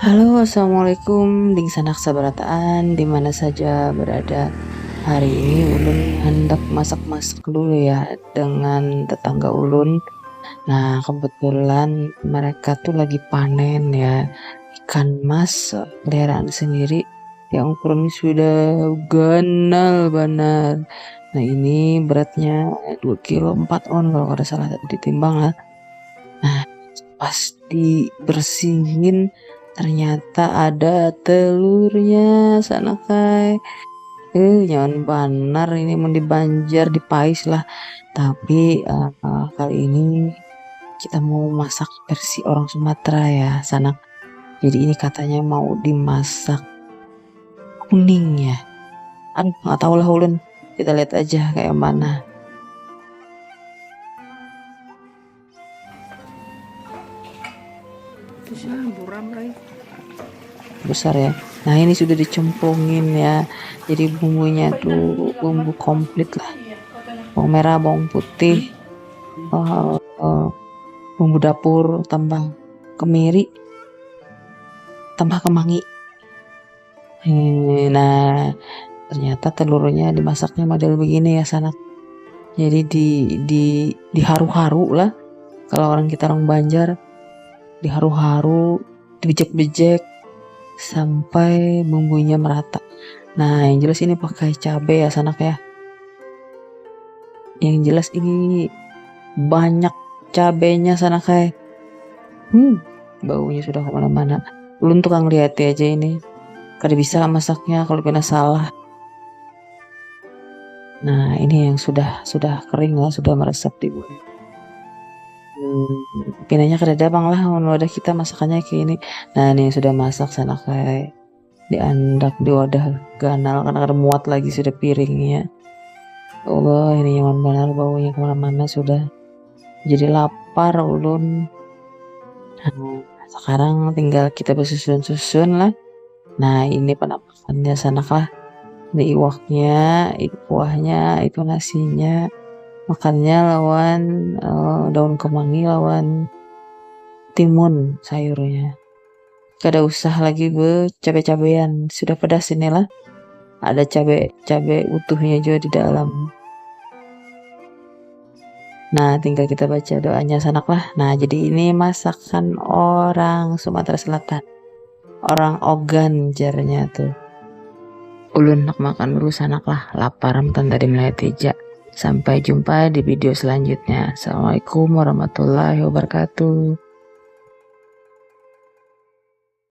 Halo, assalamualaikum. Ding sanak sabarataan, di mana saja berada. Hari ini Ulun hendak masak-masak dulu ya dengan tetangga Ulun. Nah, kebetulan mereka tuh lagi panen ya ikan mas peliharaan sendiri yang ukurannya sudah ganal benar. Nah, ini beratnya 2 kilo 4 on kalau ada salah ditimbang lah. Nah, pas dibersihin ternyata ada telurnya sana kai. Nyaman banar ini mau dibanjar dipais lah. Tapi kali ini kita mau masak versi orang Sumatera ya sana. Jadi ini katanya mau dimasak kuning ya. Aduh, nggak tahu lah ulun. Kita lihat aja kayak mana. Besar ya. Nah, ini sudah dicemplungin ya. Jadi bumbunya tuh bumbu komplit lah. Bawang merah, bawang putih, eh, eh, bumbu dapur, tambah kemiri, tambah kemangi. Nah, ternyata telurnya dimasaknya model begini ya sanak. Jadi diharu-haru lah. Kalau orang kita orang Banjar, diharu-haru, dibejek-bejek sampai bumbunya merata. Nah, yang jelas ini pakai cabai ya sanak ya. Yang jelas ini banyak cabenya sana kayak baunya sudah kemana-mana. Ulun tukang lihat aja ini kada bisa masaknya kalau kena salah. Nah, ini yang sudah kering lah, sudah meresap di bawah. Pinanya kada ada bang lah, wadah kita masakannya kayak ini. Nah, ini yang sudah masak sana kayak diandak di wadah ganal karena ada muat lagi sudah piringnya. Allah, ini nyaman benar baunya kemana-mana sudah. Jadi lapar ulun. Nah, sekarang tinggal kita bersusun-susun lah. Nah, ini penampakannya sanak lah. Ini iwaknya, itu kuahnya, itu nasinya. Makannya lawan daun kemangi, lawan timun sayurnya. Kada usah lagi cabai-cabean, sudah pedas inilah. Ada cabai utuhnya juga di dalam. Nah, tinggal kita baca doanya sanak lah. Nah, jadi ini masakan orang Sumatera Selatan. Orang Ogan jarnya tuh. Ulun nak makan dulu sanak lah. Lapar tadi mulai teja. Sampai jumpa di video selanjutnya. Assalamualaikum warahmatullahi wabarakatuh.